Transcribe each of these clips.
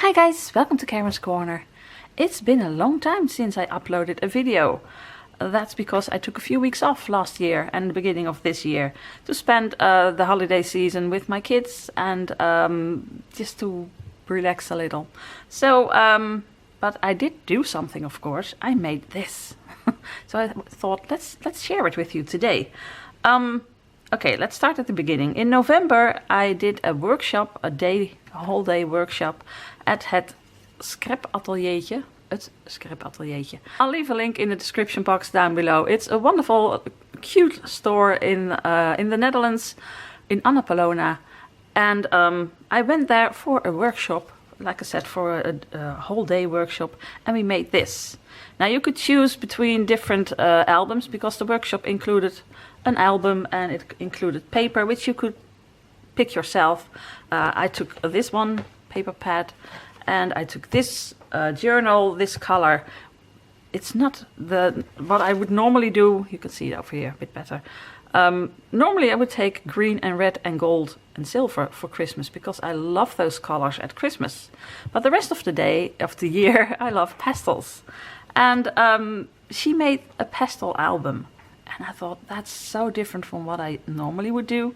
Hi guys, welcome to Karen's Corner. It's been a long time since I uploaded a video. That's because I took a few weeks off last year and the beginning of this year to spend the holiday season with my kids and just to relax a little. So, but I did do something, of course. I made this. So I thought, let's share it with you today. Okay, let's start at the beginning. In November, I did a workshop, a whole day workshop at het scrap-ateljeetje. Het scrap-ateljeetje. I'll leave a link in the description box down below. It's a wonderful, cute store in the Netherlands, in Annapolona. And I went there for a workshop, like I said, for a whole day workshop, and we made this. Now you could choose between different albums because the workshop included an album and it included paper, which you could pick yourself. I took this one, paper pad, and I took this journal, this color. It's not what I would normally do. You can see it over here a bit better. Normally I would take green and red and gold and silver for Christmas because I love those colors at Christmas. But the rest of the year, I love pastels. And she made a pastel album. And I thought, that's so different from what I normally would do.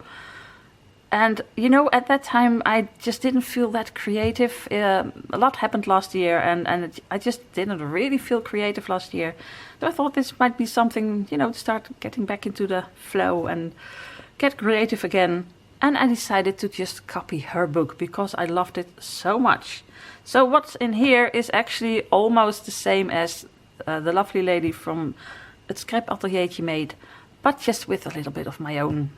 And, you know, at that time, I just didn't feel that creative. A lot happened last year, and I just didn't really feel creative last year. So I thought this might be something, you know, to start getting back into the flow and get creative again. And I decided to just copy her book because I loved it so much. So what's in here is actually almost the same as the lovely lady from het scrap-ateljeetje made, but just with a little bit of my own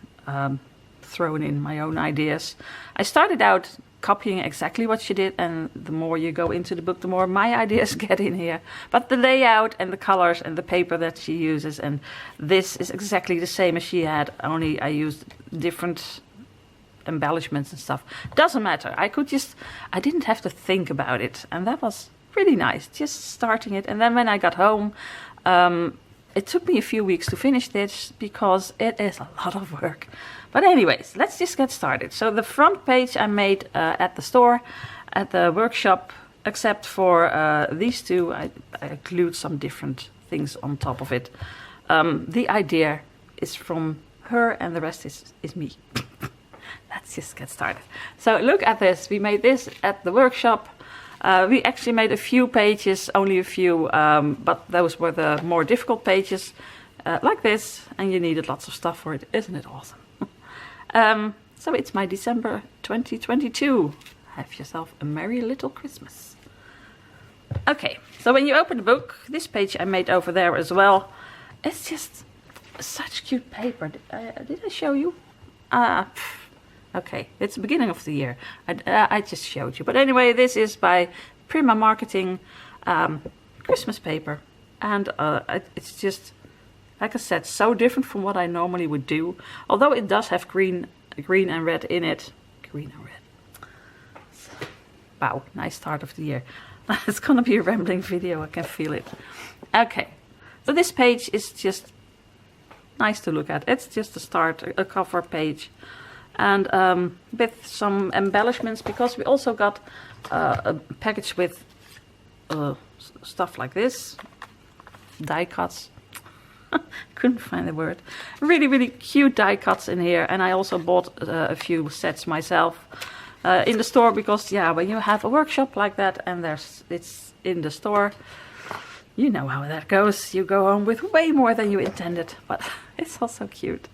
thrown in, my own ideas. I started out copying exactly what she did, and the more you go into the book, the more my ideas get in here. But the layout and the colors and the paper that she uses, and this is exactly the same as she had, only I used different embellishments and stuff. Doesn't matter. I didn't have to think about it, and that was really nice, just starting it. And then when I got home, it took me a few weeks to finish this because it is a lot of work. But anyways, let's just get started. So the front page I made at the store, at the workshop, except for these two. I glued some different things on top of it. The idea is from her and the rest is me. Let's just get started. So look at this. We made this at the workshop. We actually made a few pages, only a few, but those were the more difficult pages, like this, and you needed lots of stuff for it. Isn't it awesome? So it's my December 2022. Have yourself a merry little Christmas. Okay, so when you open the book, this page I made over there as well. It's just such cute paper. Did I show you? Okay, it's the beginning of the year. I just showed you. But anyway, this is by Prima Marketing Christmas paper. And it's just, like I said, so different from what I normally would do. Although it does have green and red in it. Green and red. Wow, nice start of the year. It's gonna be a rambling video, I can feel it. Okay, so this page is just nice to look at. It's just a start, a cover page. And with some embellishments, because we also got a package with stuff like this, die cuts. Couldn't find the word. Really, really cute die cuts in here, and I also bought a few sets myself in the store because, yeah, when you have a workshop like that and it's in the store, you know how that goes. You go home with way more than you intended, but it's also cute.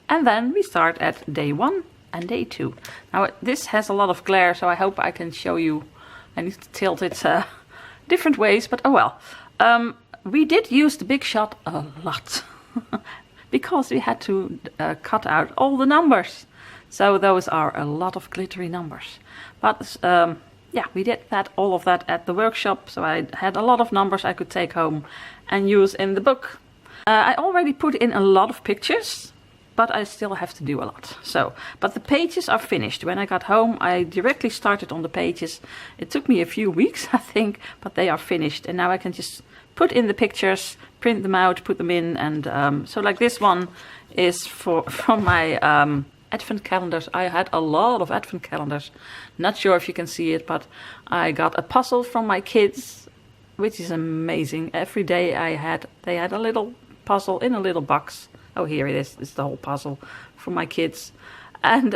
And then we start at day 1 and day 2. Now this has a lot of glare, so I hope I can show you. I need to tilt it different ways, but oh well. We did use the big shot a lot because we had to cut out all the numbers. So those are a lot of glittery numbers. But yeah, we did all of that at the workshop. So I had a lot of numbers I could take home and use in the book. I already put in a lot of pictures, but I still have to do a lot. But the pages are finished. When I got home, I directly started on the pages. It took me a few weeks, I think, but they are finished. And now I can just put in the pictures, print them out, put them in. And so like this one is from my advent calendars. I had a lot of advent calendars. Not sure if you can see it, but I got a puzzle from my kids, which is amazing. Every day they had a little puzzle in a little box. Oh, here it is. It's the whole puzzle from my kids. And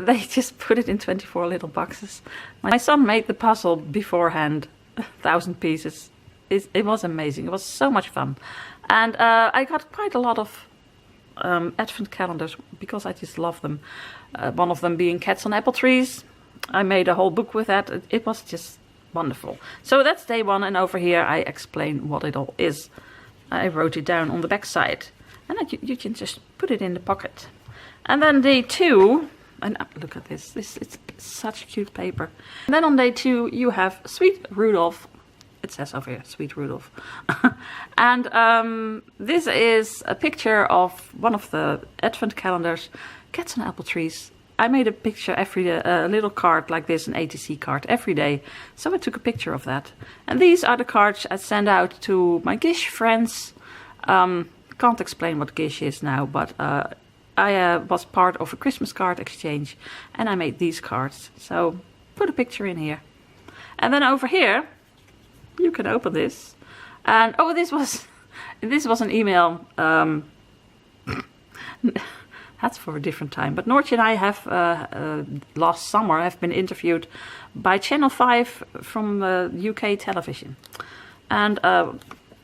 they just put it in 24 little boxes. My son made the puzzle beforehand, 1,000 pieces. It was amazing. It was so much fun. And I got quite a lot of advent calendars because I just love them. One of them being cats on apple trees. I made a whole book with that. It was just wonderful. So that's day 1, and over here I explain what it all is. I wrote it down on the back side, and you can just put it in the pocket. And then day 2, and look at this. It's such cute paper. And then on day 2 you have Sweet Rudolph. It says over here, Sweet Rudolph. And this is a picture of one of the advent calendars, cats on apple trees. I made a picture every day, a little card like this, an ATC card every day. So I took a picture of that. And these are the cards I send out to my Gish friends. Can't explain what Gish is now, but I was part of a Christmas card exchange and I made these cards. So put a picture in here. And then over here, you can open this. And oh, this was an email. That's for a different time. But Noortje and I have last summer have been interviewed by Channel 5 from UK television. And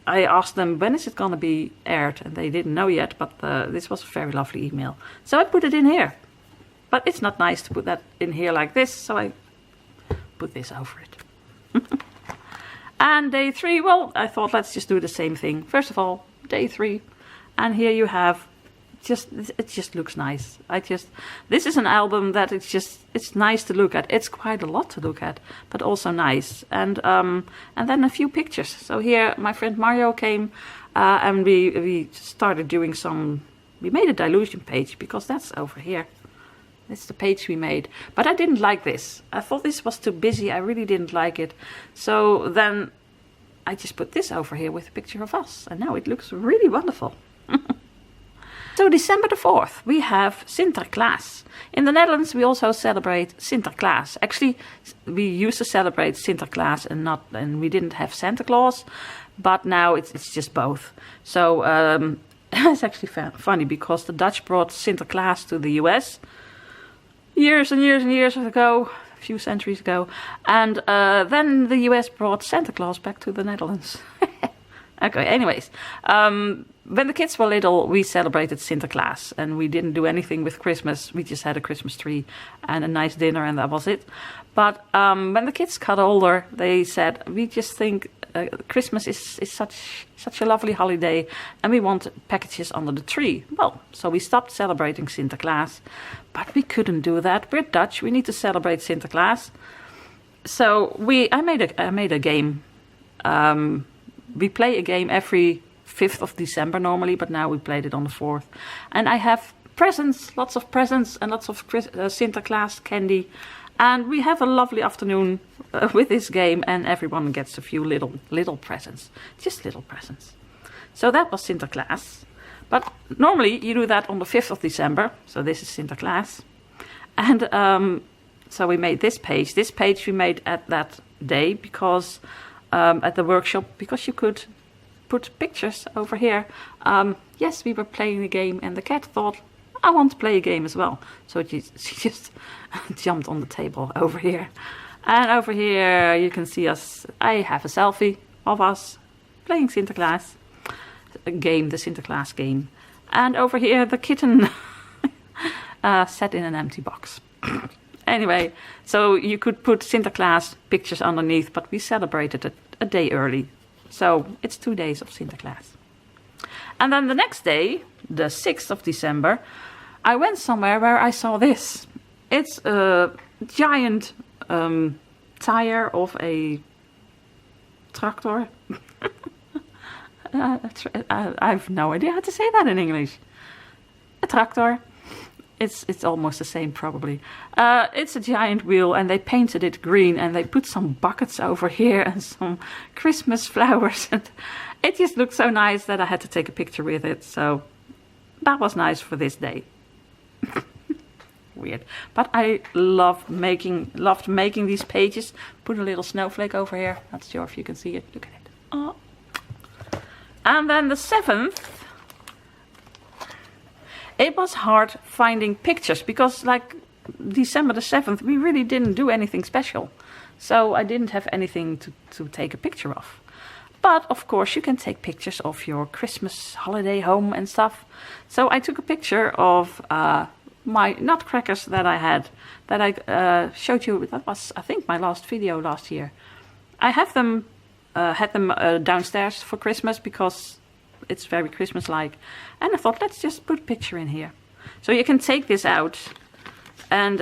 I asked them, when is it going to be aired? And they didn't know yet, but this was a very lovely email. So I put it in here. But it's not nice to put that in here like this, so I put this over it. And day 3, well, I thought let's just do the same thing. First of all, day 3. And here you have, it just looks nice. This is an album that it's nice to look at. It's quite a lot to look at, but also nice. And then a few pictures. So here my friend Mario came and we started doing we made a dilution page because that's over here. That's the page we made. But I didn't like this. I thought this was too busy. I really didn't like it. So then I just put this over here with a picture of us. And now it looks really wonderful. So December the 4th, we have Sinterklaas. In the Netherlands, we also celebrate Sinterklaas. Actually, we used to celebrate Sinterklaas and we didn't have Santa Claus. But now it's just both. So it's actually funny because the Dutch brought Sinterklaas to the US. Years and years and years ago, a few centuries ago. And then the US brought Santa Claus back to the Netherlands. Okay, anyways. When the kids were little, we celebrated Sinterklaas. And we didn't do anything with Christmas. We just had a Christmas tree and a nice dinner and that was it. But when the kids got older, they said, we just think Christmas is such a lovely holiday and we want packages under the tree. Well, so we stopped celebrating Sinterklaas, but we couldn't do that. We're Dutch, we need to celebrate Sinterklaas. So I made a game. We play a game every 5th of December normally, but now we played it on the 4th. And I have presents, lots of presents and lots of Sinterklaas candy. And we have a lovely afternoon with this game and everyone gets a few little presents. Just little presents. So that was Sinterklaas. But normally you do that on the 5th of December. So this is Sinterklaas. And so we made this page. This page we made at that day because at the workshop, because you could put pictures over here. Yes, we were playing a game and the cat thought, I want to play a game as well. So she just jumped on the table over here. And over here you can see us. I have a selfie of us playing Sinterklaas. A game, the Sinterklaas game. And over here the kitten sat in an empty box. Anyway, so you could put Sinterklaas pictures underneath, but we celebrated it a day early. So it's 2 days of Sinterklaas. And then the next day, the 6th of December, I went somewhere where I saw this. It's a giant tire of a tractor. I have no idea how to say that in English. A tractor. It's almost the same probably. It's a giant wheel and they painted it green and they put some buckets over here and some Christmas flowers. And it just looked so nice that I had to take a picture with it. So that was nice for this day. weird. But I loved making these pages. Put a little snowflake over here. Not sure if you can see it. Look at it. Oh. And then the 7th, it was hard finding pictures because like December the 7th, we really didn't do anything special. So I didn't have anything to take a picture of. But of course you can take pictures of your Christmas holiday home and stuff. So I took a picture of my nutcrackers that I had, that I showed you. That was, I think, my last video last year. I have them, had them downstairs for Christmas because it's very Christmas-like. And I thought, let's just put a picture in here. So you can take this out and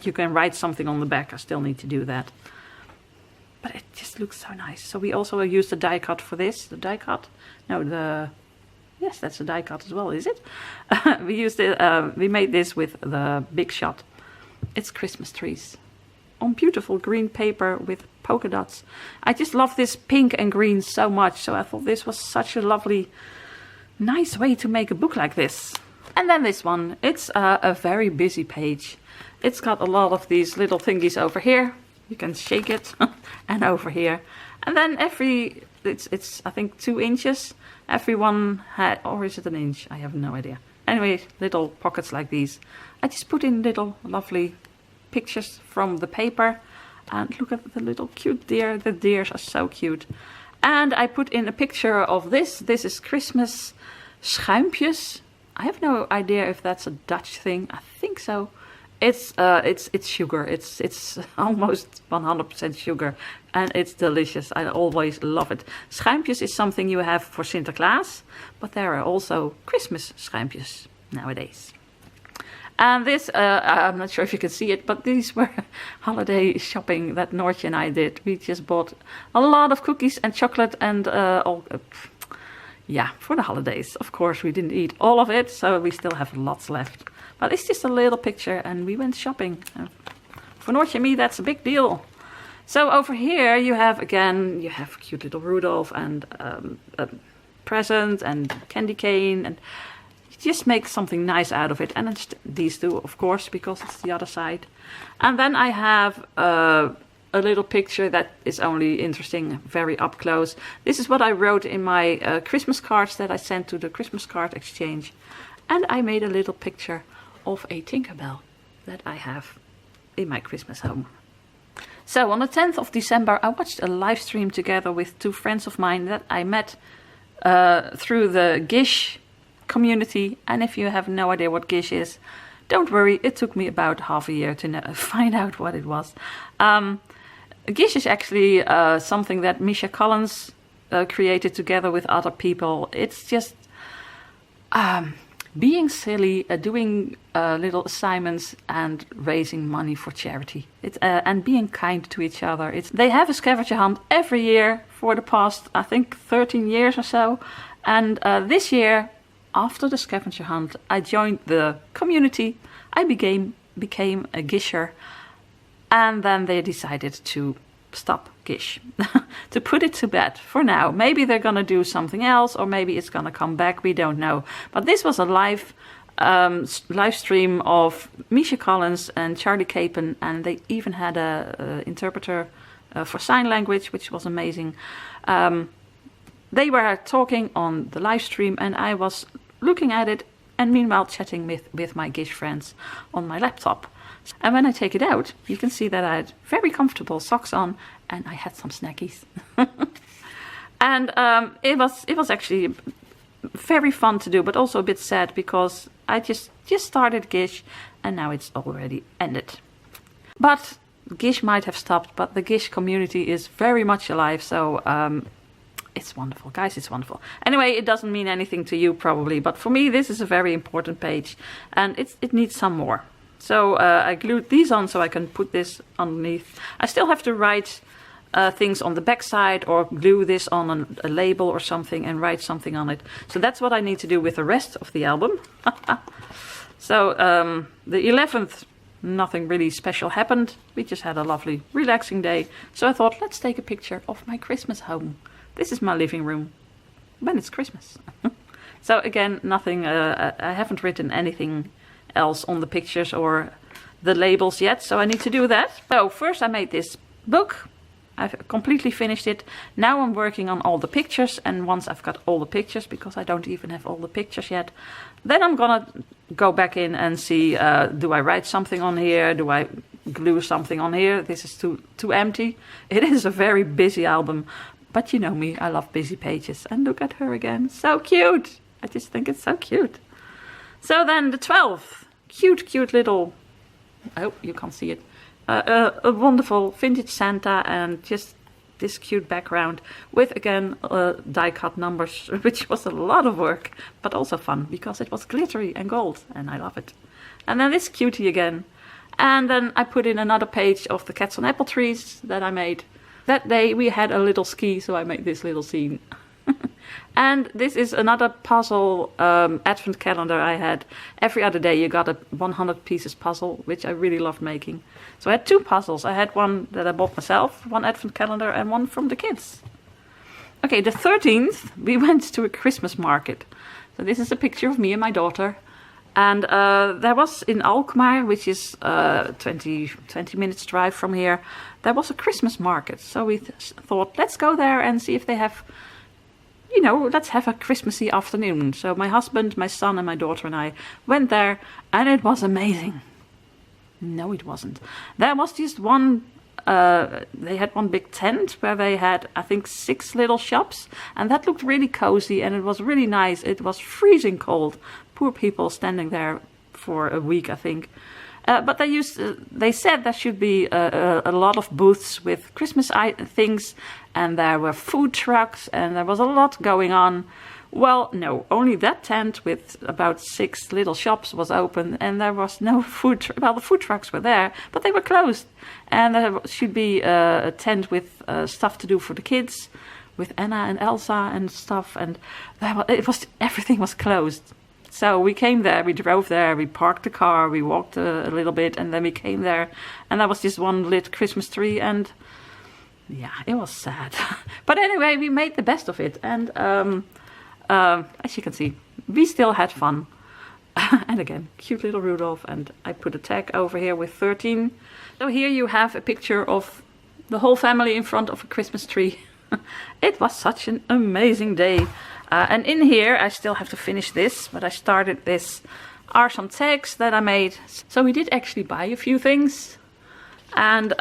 you can write something on the back. I still need to do that. But it just looks so nice. So we also used the die cut for this. The die cut? No, yes, that's a die cut as well, is it? We used it. We made this with the Big Shot. It's Christmas trees on beautiful green paper with polka dots. I just love this pink and green so much. So I thought this was such a lovely, nice way to make a book like this. And then this one. It's a very busy page. It's got a lot of these little thingies over here. You can shake it. And over here. And then it's I think 2 inches. Every one had, or is it an inch? I have no idea. Anyway, little pockets like these. I just put in little lovely pictures from the paper. And look at the little cute deer. The deers are so cute. And I put in a picture of this. This is Christmas schuimpjes. I have no idea if that's a Dutch thing. I think so. It's sugar. It's almost 100% sugar, and it's delicious. I always love it. Schuimpjes is something you have for Sinterklaas, but there are also Christmas schuimpjes nowadays. And this, I'm not sure if you can see it, but these were holiday shopping that Noortje and I did. We just bought a lot of cookies and chocolate and yeah, for the holidays. Of course, we didn't eat all of it, so we still have lots left. But it's just a little picture and we went shopping. For Noortje and me, that's a big deal. So over here you have, again, you have cute little Rudolph and a present and candy cane. And you just make something nice out of it. And it's these two, of course, because it's the other side. And then I have a little picture that is only interesting, very up close. This is what I wrote in my Christmas cards that I sent to the Christmas card exchange. And I made a little picture of a Tinkerbell that I have in my Christmas home. So on the 10th of December I watched a live stream together with 2 friends of mine that I met through the Gish community. And if you have no idea what Gish is, don't worry, it took me about half a year to find out what it was. Gish is actually something that Misha Collins created together with other people. It's just being silly, doing little assignments and raising money for charity. And being kind to each other. They have a scavenger hunt every year for the past, I think, 13 years or so. And this year, after the scavenger hunt, I joined the community. I became a Gisher. And then they decided to stop Gish, to put it to bed for now. Maybe they're gonna do something else, or maybe it's gonna come back. We don't know. But this was a live stream of Misha Collins and Charlie Capen, and they even had a interpreter for sign language, which was amazing. They were talking on the live stream, and I was looking at it, and meanwhile chatting with my Gish friends on my laptop. And when I take it out, you can see that I had very comfortable socks on and I had some snackies. And it was actually very fun to do, but also a bit sad because I just started Gish and now it's already ended. But Gish might have stopped, but the Gish community is very much alive, so it's wonderful, guys, it's wonderful. Anyway, it doesn't mean anything to you probably, but for me this is a very important page and it needs some more. So I glued these on so I can put this underneath. I still have to write things on the back side or glue this on a label or something and write something on it. So that's what I need to do with the rest of the album. So the 11th, nothing really special happened. We just had a lovely relaxing day. So I thought, let's take a picture of my Christmas home. This is my living room when it's Christmas. So again, nothing, I haven't written anything else on the pictures or the labels yet, so I need to do that. So first I made this book. I've completely finished it. Now I'm working on all the pictures, and once I've got all the pictures, because I don't even have all the pictures yet, then I'm gonna go back in and see, do I write something on here? Do I glue something on here? This is too empty. It is a very busy album, but you know me, I love busy pages. And look at her again, so cute. I just think it's so cute. So then the 12th, cute little, oh, you can't see it. A wonderful vintage Santa and just this cute background with again die cut numbers, which was a lot of work but also fun because it was glittery and gold and I love it. And then this cutie again, and then I put in another page of the cats on apple trees that I made. That day we had a little ski, so I made this little scene. And this is another puzzle advent calendar I had. Every other day you got a 100 pieces puzzle, which I really loved making. So I had two puzzles. I had one that I bought myself, one advent calendar, and one from the kids. Okay, the 13th we went to a Christmas market. So this is a picture of me and my daughter. And there was in Alkmaar, which is 20 minutes drive from here, there was a Christmas market. So we thought, let's go there and see if they have, you know, let's have a Christmassy afternoon. So my husband, my son and my daughter and I went there, and it was amazing. No, it wasn't. There was just one, they had one big tent where they had, I think, 6 little shops, and that looked really cozy and it was really nice. It was freezing cold. Poor people standing there for a week, I think. But they said there should be a lot of booths with Christmas things, and there were food trucks, and there was a lot going on. Well, no, only that tent with about 6 little shops was open, and there was no food. Well, the food trucks were there, but they were closed. And there should be a tent with stuff to do for the kids, with Anna and Elsa and stuff, and everything was closed. So we came there, we drove there, we parked the car, we walked a little bit, and then we came there, and there was this one lit Christmas tree, and yeah, it was sad. But anyway, we made the best of it, and as you can see, we still had fun. And again, cute little Rudolph, and I put a tag over here with 13. So here you have a picture of the whole family in front of a Christmas tree. It was such an amazing day. And in here, I still have to finish this, but I started this, are some tags that I made. So we did actually buy a few things, and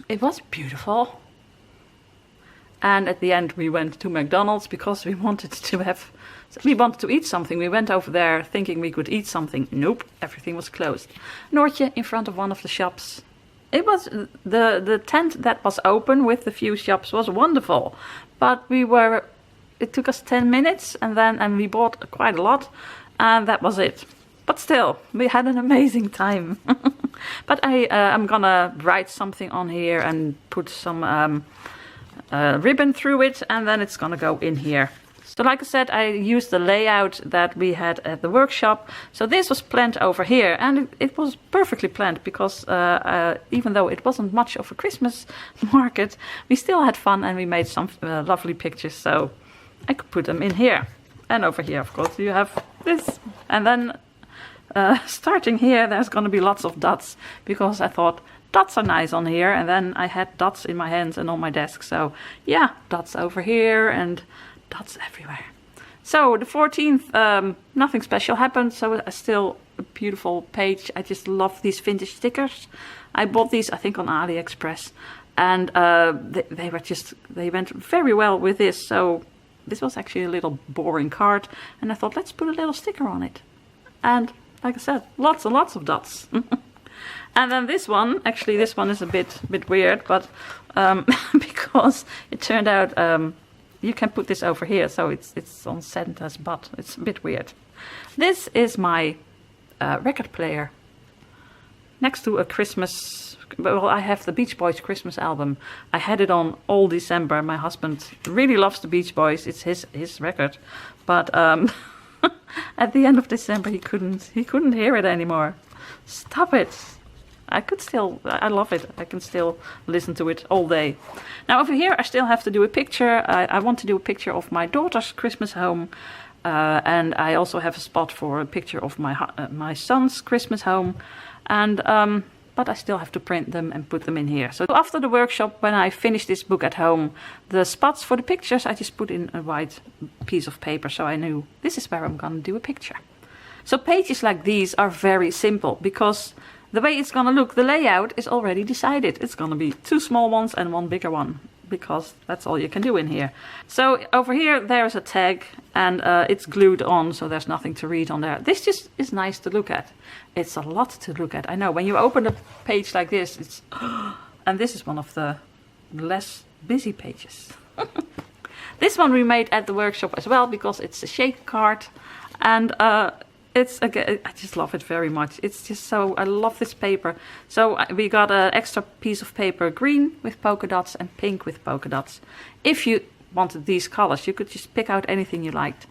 it was beautiful. And at the end, we went to McDonald's because we wanted to eat something. We went over there thinking we could eat something. Nope, everything was closed. Noortje in front of one of the shops. It was the tent that was open with the few shops was wonderful, but it took us 10 minutes and we bought quite a lot, and that was it. But still, we had an amazing time. But I'm gonna write something on here and put some ribbon through it, and then it's gonna go in here. So like I said, I used the layout that we had at the workshop. So this was planned over here, and it was perfectly planned because even though it wasn't much of a Christmas market, we still had fun and we made some lovely pictures. So I could put them in here. And over here, of course, you have this. And then starting here, there's going to be lots of dots because I thought dots are nice on here. And then I had dots in my hands and on my desk. So yeah, dots over here and dots everywhere. So the 14th, nothing special happened. So still a beautiful page. I just love these vintage stickers. I bought these, I think, on AliExpress. And they went very well with this. So this was actually a little boring card, and I thought, let's put a little sticker on it. And like I said, lots and lots of dots. And then this one is a bit weird, but because it turned out you can put this over here, so it's on Santa's butt. It's a bit weird. This is my record player next to a Christmas. Well, I have the Beach Boys Christmas album. I had it on all December. My husband really loves the Beach Boys. It's his record, but at the end of December he couldn't hear it anymore. Stop it! I love it. I can still listen to it all day. Now over here I still have to do a picture. I want to do a picture of my daughter's Christmas home. And I also have a spot for a picture of my son's Christmas home. And but I still have to print them and put them in here. So after the workshop, when I finish this book at home, the spots for the pictures I just put in a white piece of paper, so I knew this is where I'm gonna do a picture. So pages like these are very simple because the way it's gonna look, the layout is already decided. It's gonna be 2 small ones and 1 bigger one, because that's all you can do in here. So over here there's a tag, and it's glued on, so there's nothing to read on there. This just is nice to look at. It's a lot to look at. I know, when you open a page like this, it's and this is one of the less busy pages. This one we made at the workshop as well, because it's a shake card, and it's, again, I just love it very much. It's just so, I love this paper. So we got an extra piece of paper, green with polka dots and pink with polka dots. If you wanted these colors, you could just pick out anything you liked.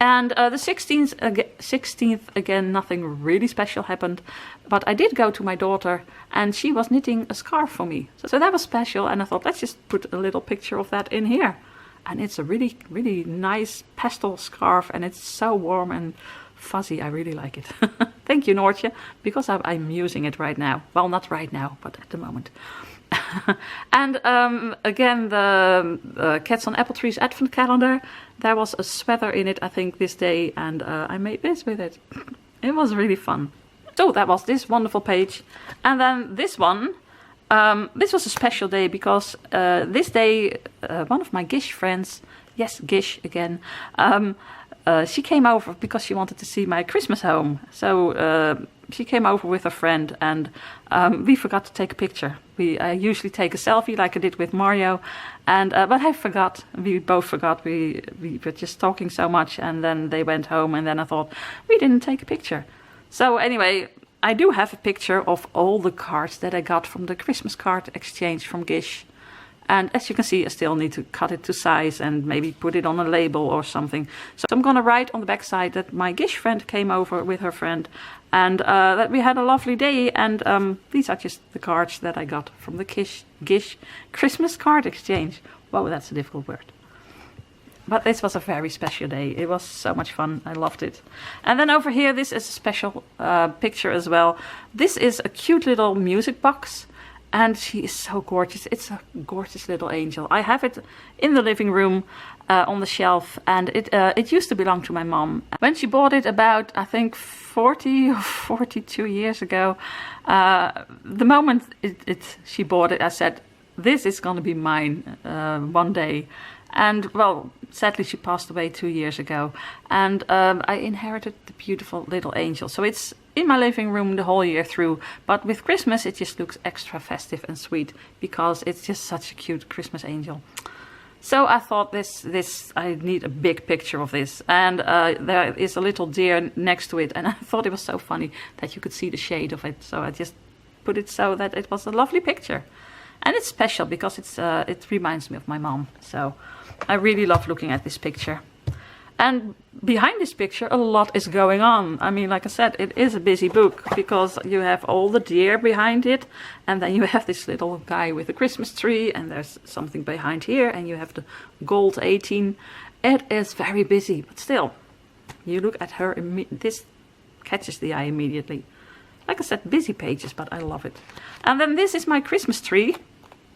And the 16th, again, nothing really special happened. But I did go to my daughter, and she was knitting a scarf for me. So that was special, and I thought, let's just put a little picture of that in here. And it's a really, really nice pastel scarf, and it's so warm and fuzzy. I really like it. Thank you, Noortje, because I'm using it right now. Well, not right now, but at the moment. And again, the Cats on Apple Trees Advent Calendar. There was a sweater in it, I think, this day, and I made this with it. It was really fun. So that was this wonderful page. And then this one, this was a special day because this day, one of my Gish friends, yes, Gish again, she came over because she wanted to see my Christmas home. So she came over with her friend, and we forgot to take a picture. I usually take a selfie like I did with Mario, and but I forgot. We both forgot. We were just talking so much, and then they went home, and then I thought we didn't take a picture. So anyway, I do have a picture of all the cards that I got from the Christmas card exchange from Gish. And as you can see, I still need to cut it to size and maybe put it on a label or something. So I'm going to write on the back side that my Gish friend came over with her friend, and that we had a lovely day. And these are just the cards that I got from the Gish Christmas card exchange. Whoa, that's a difficult word. But this was a very special day. It was so much fun. I loved it. And then over here, this is a special picture as well. This is a cute little music box. And she is so gorgeous. It's a gorgeous little angel. I have it in the living room on the shelf. And it used to belong to my mom. When she bought it about, I think, 40 or 42 years ago, the moment she bought it, I said, this is going to be mine one day. And, well, sadly she passed away 2 years ago. And I inherited the beautiful little angel. So it's in my living room the whole year through. But with Christmas it just looks extra festive and sweet, because it's just such a cute Christmas angel. So I thought I need a big picture of this. And there is a little deer next to it. And I thought it was so funny that you could see the shade of it. So I just put it so that it was a lovely picture. And it's special because it reminds me of my mom. So I really love looking at this picture. And behind this picture, a lot is going on. I mean, like I said, it is a busy book because you have all the deer behind it. And then you have this little guy with a Christmas tree. And there's something behind here. And you have the gold 18. It is very busy. But still, you look at her, this catches the eye immediately. Like I said, busy pages, but I love it. And then this is my Christmas tree.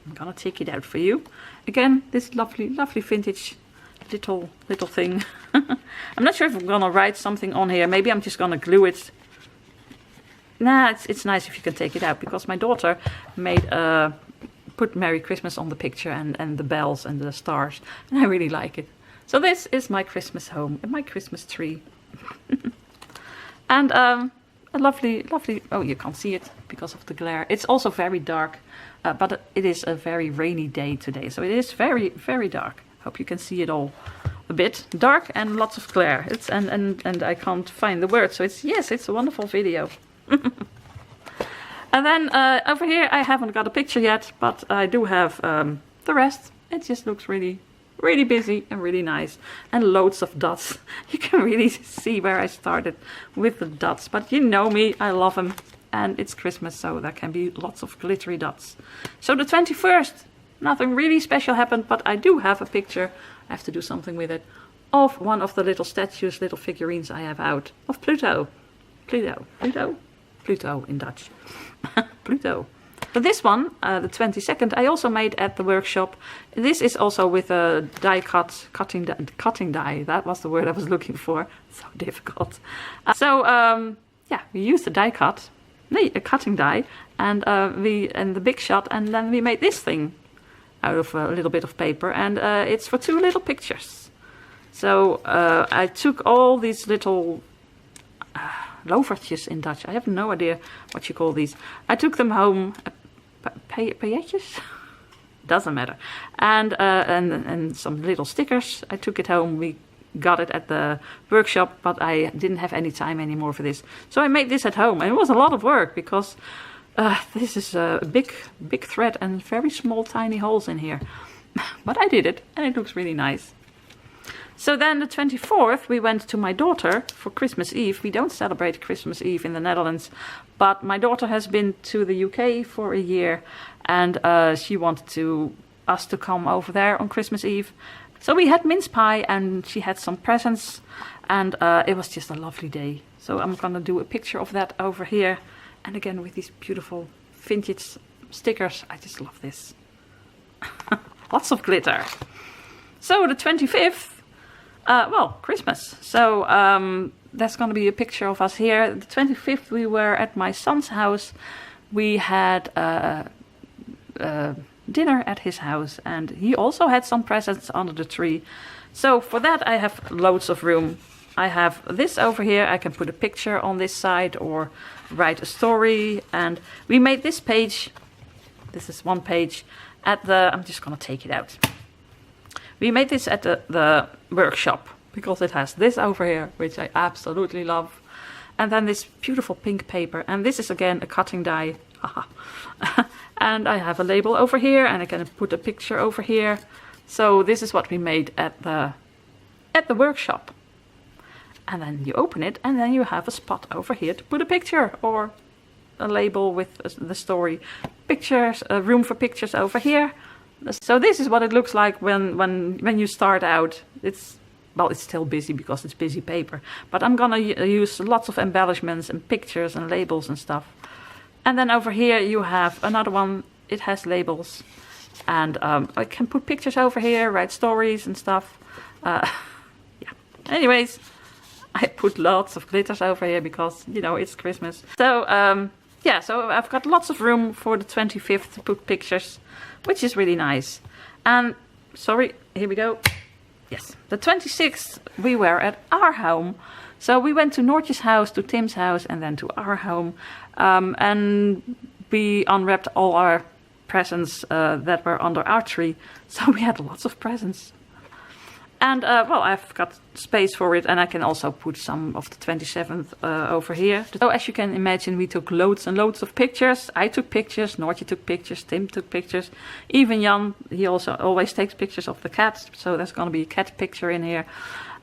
I'm gonna take it out for you. Again, this lovely, lovely vintage little thing. I'm not sure if I'm gonna write something on here. Maybe I'm just gonna glue it. Nah, it's nice if you can take it out, because my daughter made put Merry Christmas on the picture and the bells and the stars, and I really like it. So this is my Christmas home and my Christmas tree. And a lovely, oh, you can't see it because of the glare. It's also very dark, but it is a very rainy day today. So it is very, very dark. Hope you can see it all a bit. Dark and lots of glare. It's and I can't find the word. So it's a wonderful video. And then over here, I haven't got a picture yet, but I do have the rest. It just looks really, really busy and really nice, and loads of dots. You can really see where I started with the dots, but you know me, I love them, and it's Christmas, so there can be lots of glittery dots. So the 21st, nothing really special happened, but I do have a picture, I have to do something with it, of one of the little statues, little figurines I have out of Pluto. Pluto in Dutch. Pluto. But this one, the 22nd, I also made at the workshop. This is also with a cutting die. That was the word I was looking for. So difficult. Yeah, we used a cutting die, and the big shot, and then we made this thing out of a little bit of paper, and it's for 2 little pictures. So I took all these little lovertjes in Dutch. I have no idea what you call these. I took them home. Pailletjes? Doesn't matter. And some little stickers. I took it home. We got it at the workshop, but I didn't have any time anymore for this. So I made this at home, and it was a lot of work because this is a big thread and very small tiny holes in here. But I did it, and it looks really nice. So then the 24th, we went to my daughter for Christmas Eve. We don't celebrate Christmas Eve in the Netherlands, but my daughter has been to the UK for a year, and she wanted us to come over there on Christmas Eve. So we had mince pie, and she had some presents, and it was just a lovely day. So I'm gonna do a picture of that over here, and again with these beautiful vintage stickers. I just love this. Lots of glitter. So the 25th, well, Christmas. So that's going to be a picture of us here. The 25th, we were at my son's house. We had dinner at his house, and he also had some presents under the tree. So for that, I have loads of room. I have this over here. I can put a picture on this side or write a story. And we made this page. This is one page at the... I'm just going to take it out. We made this at the workshop because it has this over here, which I absolutely love. And then this beautiful pink paper. And this is again a cutting die. And I have a label over here, and I can put a picture over here. So this is what we made at the workshop. And then you open it, and then you have a spot over here to put a picture or a label with the story. Pictures, a room for pictures over here. So this is what it looks like when you start out. It's still busy because it's busy paper. But I'm gonna use lots of embellishments and pictures and labels and stuff. And then over here you have another one. It has labels. And I can put pictures over here, write stories and stuff. Yeah. Anyways, I put lots of glitters over here because, you know, it's Christmas. So, yeah, so I've got lots of room for the 25th to put pictures, which is really nice. And, sorry, here we go. Yes, the 26th, we were at our home. So we went to Noortje's house, to Tim's house, and then to our home. And we unwrapped all our presents that were under our tree. So we had lots of presents. And, well, I've got space for it, and I can also put some of the 27th over here. So as you can imagine, we took loads and loads of pictures. I took pictures, Noortje took pictures, Tim took pictures. Even Jan, he also always takes pictures of the cat, so there's going to be a cat picture in here.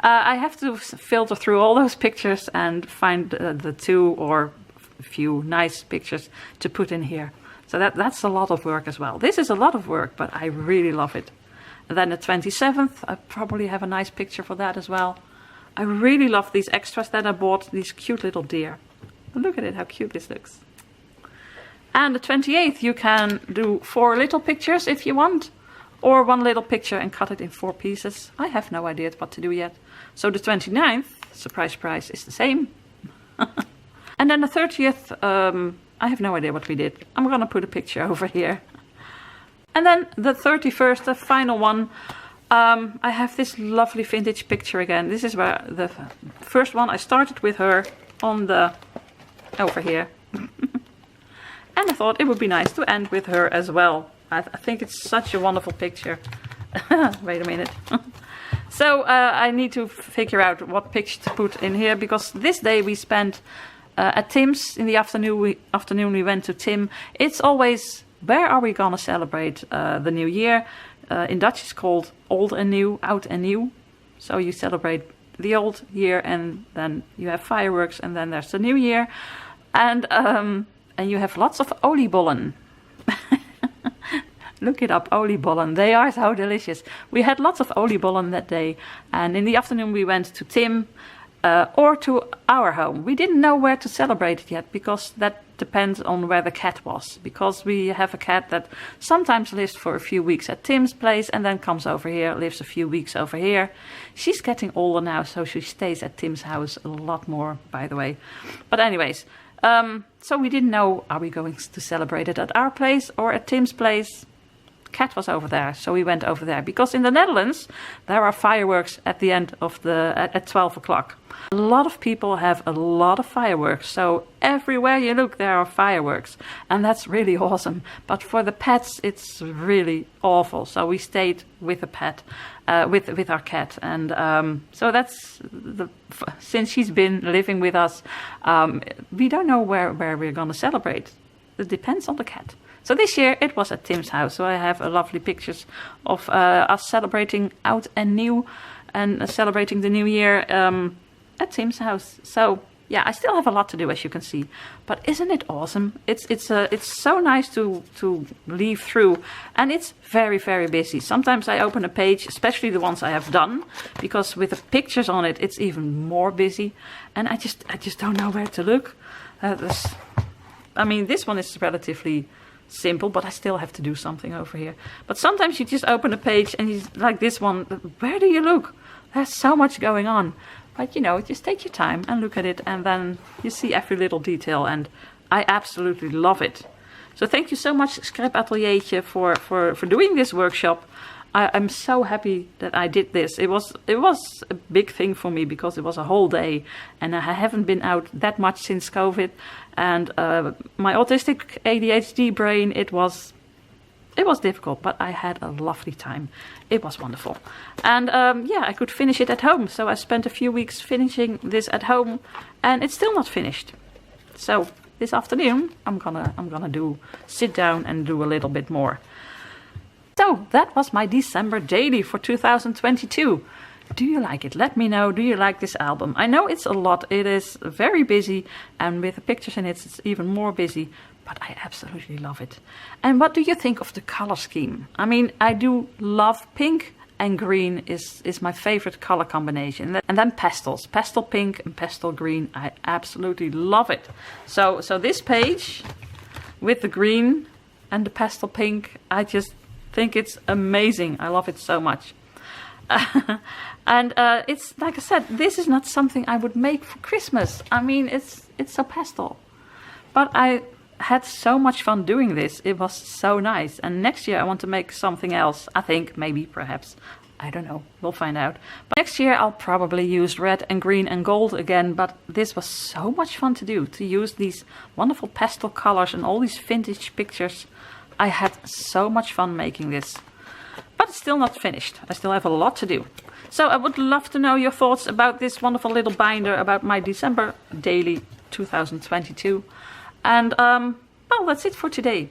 I have to filter through all those pictures and find the 2 or a few nice pictures to put in here. So that's a lot of work as well. This is a lot of work, but I really love it. And then the 27th, I probably have a nice picture for that as well. I really love these extras that I bought, these cute little deer. Look at it, how cute this looks. And the 28th, you can do 4 little pictures if you want, or 1 little picture and cut it in 4 pieces. I have no idea what to do yet. So the 29th, surprise, surprise, is the same. And then the 30th, I have no idea what we did. I'm gonna put a picture over here. And then the 31st, the final one, I have this lovely vintage picture again. This is where the first one, I started with her on the, over here. And I thought it would be nice to end with her as well. I think it's such a wonderful picture. Wait a minute. So I need to figure out what picture to put in here, because this day we spent at Tim's in the afternoon. We went to Tim. It's always... Where are we gonna celebrate the new year? In Dutch it's called old and new, oud en nieuw. So you celebrate the old year, and then you have fireworks, and then there's the new year. And you have lots of oliebollen. Look it up, oliebollen. They are so delicious. We had lots of oliebollen that day, and in the afternoon we went to Tim or to our home. We didn't know where to celebrate it yet because that depends on where the cat was. Because we have a cat that sometimes lives for a few weeks at Tim's place and then comes over here, lives a few weeks over here. She's getting older now, so she stays at Tim's house a lot more, by the way. But anyways, so we didn't know, are we going to celebrate it at our place or at Tim's place? Cat was over there, so we went over there because in the Netherlands there are fireworks at the end of at 12 o'clock. A lot of people have a lot of fireworks, so everywhere you look there are fireworks, and that's really awesome. But for the pets it's really awful, so we stayed with the pet, with our cat, and so that's since she's been living with us, we don't know where we're gonna celebrate. It depends on the cat. So this year it was at Tim's house. So I have lovely pictures of us celebrating out and new and celebrating the new year at Tim's house. So yeah, I still have a lot to do, as you can see. But isn't it awesome? It's so nice to leaf through, and it's very, very busy. Sometimes I open a page, especially the ones I have done, because with the pictures on it, it's even more busy. And I just don't know where to look. I mean, this one is relatively simple, but I still have to do something over here. But sometimes you just open a page and you, like this one, where do you look? There's so much going on. But you know, just take your time and look at it, and then you see every little detail, and I absolutely love it. So thank you so much, Scrap-ateljeetje, for doing this workshop. I'm so happy that I did this. It was a big thing for me because it was a whole day, and I haven't been out that much since COVID. And my autistic ADHD brain, it was difficult, but I had a lovely time. It was wonderful, and yeah, I could finish it at home. So I spent a few weeks finishing this at home, and it's still not finished. So this afternoon, I'm gonna sit down and do a little bit more. So that was my December daily for 2022. Do you like it? Let me know. Do you like this album? I know it's a lot. It is very busy, and with the pictures in it, it's even more busy. But I absolutely love it. And what do you think of the color scheme? I mean, I do love pink, and green is my favorite color combination. And then pastels, pastel pink and pastel green. I absolutely love it. So this page with the green and the pastel pink, I just think it's amazing. I love it so much. And it's like I said, this is not something I would make for Christmas. I mean, it's so pastel, but I had so much fun doing this. It was so nice. And next year I want to make something else. I think, maybe, perhaps, I don't know, we'll find out. But next year I'll probably use red and green and gold again. But this was so much fun to do, to use these wonderful pastel colors and all these vintage pictures. I had so much fun making this. But it's still not finished. I still have a lot to do. So I would love to know your thoughts about this wonderful little binder, about my December daily 2022. And well, that's it for today.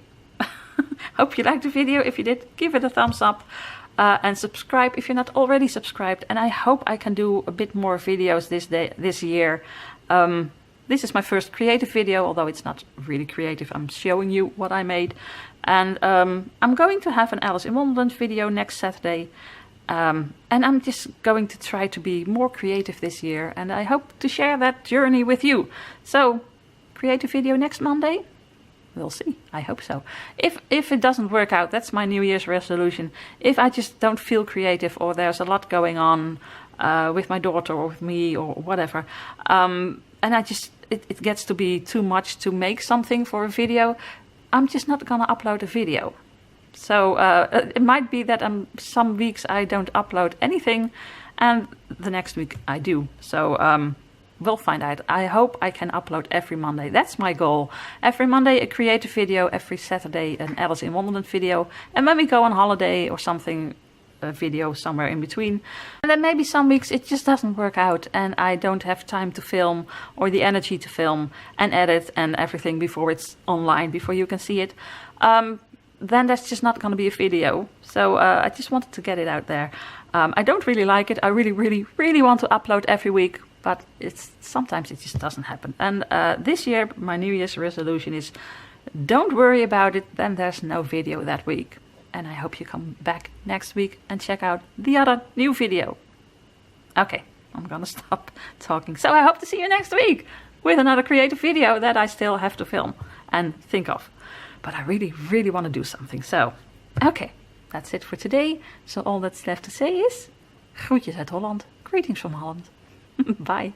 Hope you liked the video. If you did, give it a thumbs up and subscribe if you're not already subscribed. And I hope I can do a bit more videos this year. This is my first creative video, although it's not really creative. I'm showing you what I made. And I'm going to have an Alice in Wonderland video next Saturday. And I'm just going to try to be more creative this year. And I hope to share that journey with you. So, creative video next Monday? We'll see. I hope so. If it doesn't work out, that's my New Year's resolution. If I just don't feel creative, or there's a lot going on with my daughter or with me or whatever, and it gets to be too much to make something for a video, I'm just not gonna upload a video. So it might be that some weeks I don't upload anything, and the next week I do. So we'll find out. I hope I can upload every Monday. That's my goal. Every Monday a creative video, every Saturday an Alice in Wonderland video, and when we go on holiday or something, a video somewhere in between. And then maybe some weeks it just doesn't work out and I don't have time to film or the energy to film and edit and everything before it's online, before you can see it. Then that's just not going to be a video. So I just wanted to get it out there. I don't really like it. I really, really, really want to upload every week, but sometimes it just doesn't happen. And this year my New Year's resolution is don't worry about it, then there's no video that week. and I hope you come back next week and check out the other new video. Okay, I'm gonna stop talking. So I hope to see you next week with another creative video that I still have to film and think of. But I really, really want to do something. So, okay, that's it for today. So all that's left to say is, groetjes uit Holland. Greetings from Holland. Bye.